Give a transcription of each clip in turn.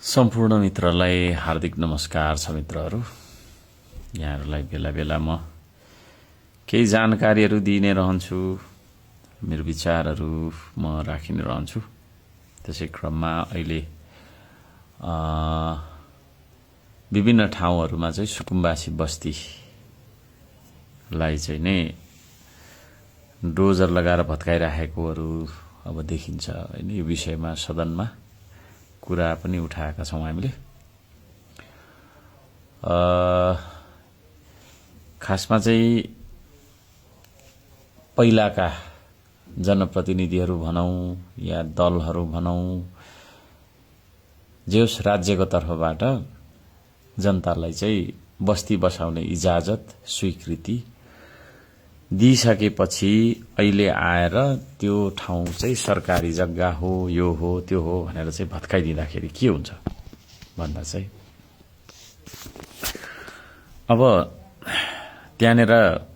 सम्पूर्ण मित्रलाई हार्दिक नमस्कार छ मित्रहरू। यहाँहरूलाई बेला बेला म केही जानकारीहरू दिने रहन्छु, मेरो विचारहरू म राखिने रहन्छु। त्यसै क्रममा अहिले विभिन्न ठाउँहरूमा चाहिँ सुकुम्बासी बस्तीलाई चाहिँ नै डोजर लगाएर भत्काइराखेकोहरू अब देखिन्छ हैन। यो विषयमा सदनमा कुरा पनि उठाएका छौं हामीले। खासमा चाहिँ पहिलाका जनप्रतिनिधिहरू भनौं या दलहरू भनौं, जेस राज्यको तर्फबाट जनतालाई चाहिँ बस्ती बसाउने इजाजत स्वीकृति दिइसकेपछि अहिले आएर त्यो ठाउँ चाहिँ सरकारी जग्गा हो, यो हो त्यो हो भनेर चाहिँ भत्काइदिँदाखेरि के हुन्छ भन्दा चाहिँ अब त्यहाँनेर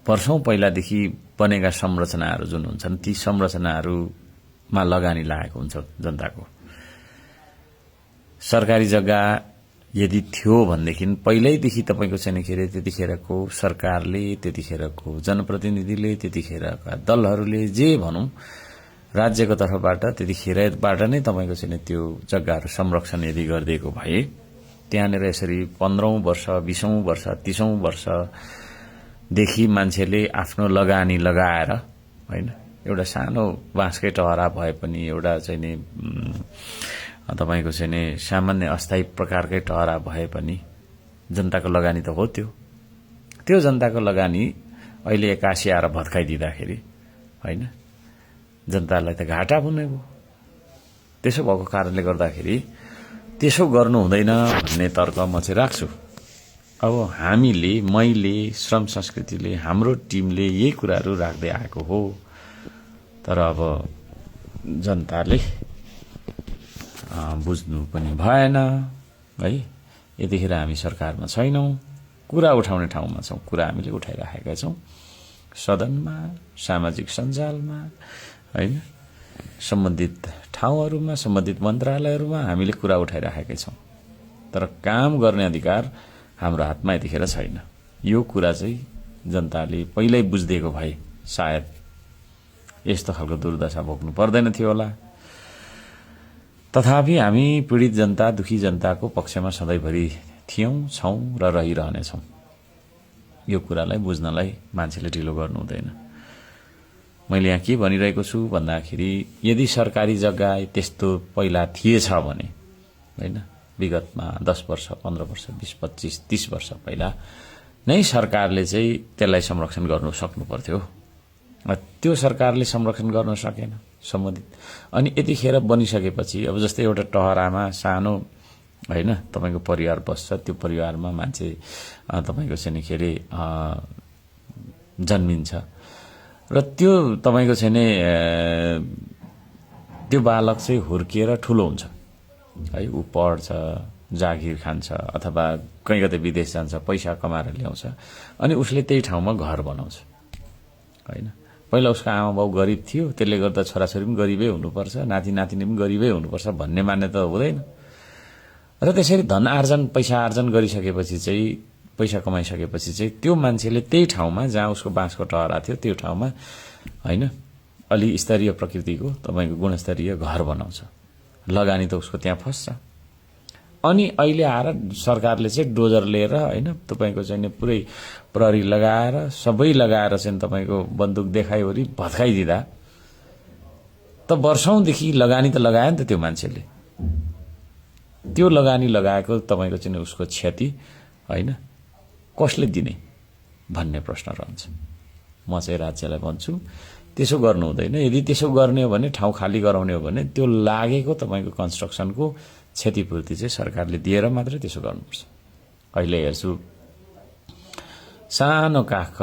वर्षौं पहिलादेखि बनेका संरचनाहरू जुन हुन्छन् ती संरचनाहरूमा लगानी लागेको हुन्छ जनताको। सरकारी जग्गा यदि थियो भनेदेखि पहिल्यैदेखि तपाईको चाहिँ के रे त्यतिखेरको सरकारले, त्यतिखेरको जनप्रतिनिधिले, त्यतिखेरका दलहरूले जे भनौं राज्यको तर्फबाट त्यतिखेरबाट नै तपाईको चाहिँ त्यो जग्गाहरू संरक्षण यदि गरिदिएको भए त्यहाँनेर यसरी 15औं वर्ष, 20औं वर्ष, 30औं वर्ष देखि मान्छेले आफ्नो लगानी लगाएर हैन एउटा सानो बाँसकै टहरा भए पनि एउटा चाहिँ नि तपाईको चाहिँ नि सामान्य अस्थायी प्रकारकै टहरा भए पनि जनताको लगानी त हो त्यो जनताको लगानी अहिले एक्कासी आएर भत्काइदिँदाखेरि हैन जनतालाई त घाटा हुने भयो। त्यसो भएको कारणले गर्दाखेरि त्यसो गर्नु हुँदैन भन्ने तर्क म चाहिँ राख्छु। अब हामीले, मैले, श्रम संस्कृतिले, हाम्रो टिमले यही कुराहरू राख्दै आएको हो। तर अब जनताले बुझ्नु पनि भएन है। यतिखेर हामी सरकारमा छैनौं, कुरा उठाउने ठाउँमा छौं, कुरा हामीले उठाइराखेका छौं सदनमा, सामाजिक सञ्जालमा हैन, सम्बन्धित ठाउँहरूमा, सम्बन्धित मन्त्रालयहरूमा हामीले कुरा उठाइराखेका छौं। तर काम गर्ने अधिकार हाम्रो हातमा यतिखेर छैन। यो कुरा चाहिँ जनताले पहिल्यै बुझ्दिएको भए सायद यस्तो खालको दुर्दशा भोग्नु पर्दैन थियो होला। तथापि हामी पीडित जनता, दुखी जनताको पक्षमा सधैँभरि थियौं, छौं र रहिरहनेछौं। यो कुरालाई बुझ्नलाई मान्छेले ढिलो गर्नु हुँदैन। मैले यहाँ के भनिरहेको छु भन्दाखेरि यदि सरकारी जग्गा त्यस्तो पहिला थिएछ भने हैन विगतमा 10 वर्ष, 15 वर्ष, 20, 25, 30 वर्ष पहिला नै सरकारले चाहिँ त्यसलाई संरक्षण गर्नु सक्नु पर्थ्यो। त्यो सरकारले संरक्षण गर्न सकेन सम्बन्धित। अनि यतिखेर बनिसकेपछि अब जस्तै एउटा टहरामा सानो हैन तपाईको परिवार बस्छ, त्यो परिवारमा मान्छे तपाईको चाहिँ के रे जन्मिन्छ र त्यो तपाईको चाहिँ नि त्यो बालक चाहिँ हुर्किएर ठूलो हुन्छ है। उ पढ्छ, जागिर खान्छ अथवा कहीँ कतै विदेश जान्छ, पैसा कमाएर ल्याउँछ अनि उसले त्यही ठाउँमा घर बनाउँछ हैन। पहिला उसको आमा बाउ गरिब थियो, त्यसले गर्दा छोराछोरी पनि गरिबै हुनुपर्छ, नाति नातिनी पनि गरिबै हुनुपर्छ भन्ने मान्यता हुँदैन। र त्यसरी धन आर्जन, पैसा आर्जन गरिसकेपछि चाहिँ, पैसा कमाइसकेपछि चाहिँ त्यो मान्छेले त्यही ठाउँमा जहाँ उसको बाँसको टहरा थियो त्यो ठाउँमा हैन अलि स्तरीय प्रकृतिको तपाईको गुणस्तरीय घर बनाउँछ। लगानी त उसको त्यहाँ फस्छ। अनि अहिले आएर सरकारले चाहिँ डोजर लिएर हैन तपाईको चाहिँ पुरै प्रहरी लगाएर सबै लगाएर चाहिँ तपाईको बन्दुक देखाइवरी भत्काइदिदा त वर्षौंदेखि लगानी त लगायो नि त त्यो मान्छेले। त्यो लगानी लगाएको तपाईको चाहिँ उसको क्षति हैन कसले दिने भन्ने प्रश्न रहन्छ। म चाहिँ राज्यलाई भन्छु त्यसो गर्नु हुँदैन। यदि त्यसो गर्ने हो भने, ठाउँ खाली गराउने हो भने त्यो लागेको तपाईको कन्स्ट्रक्सनको क्षतिपूर्ति चाहिँ सरकारले दिएर मात्रै त्यसो गर्नुपर्छ। अहिले हेर्छु सानो काख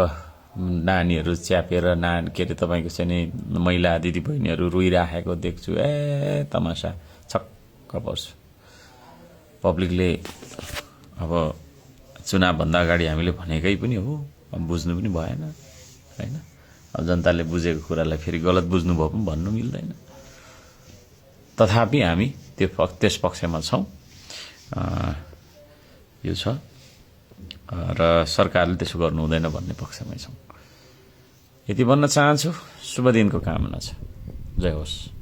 नानीहरू च्यापेर के रे तपाईको चाहिँ नि महिला दिदीबहिनीहरू रोइराखेको देख्छु। तमासा छक्क पर्छु। पब्लिकले अब चुनाव भन्दा अगाडि हामीले भनेकै पनि हो, अब बुझ्नु पनि भएन हैन। अब जनताले बुझेको कुरालाई फेरि गलत बुझ्नुभयो पनि भन्नु मिल्दैन। तथापि हामी त्यस पक्षमा छौं यो छ र सरकारले त्यसो गर्नु हुँदैन भन्ने पक्षमै छौँ। यति भन्न चाहन्छु। शुभ दिनको कामना छ। जय होस्।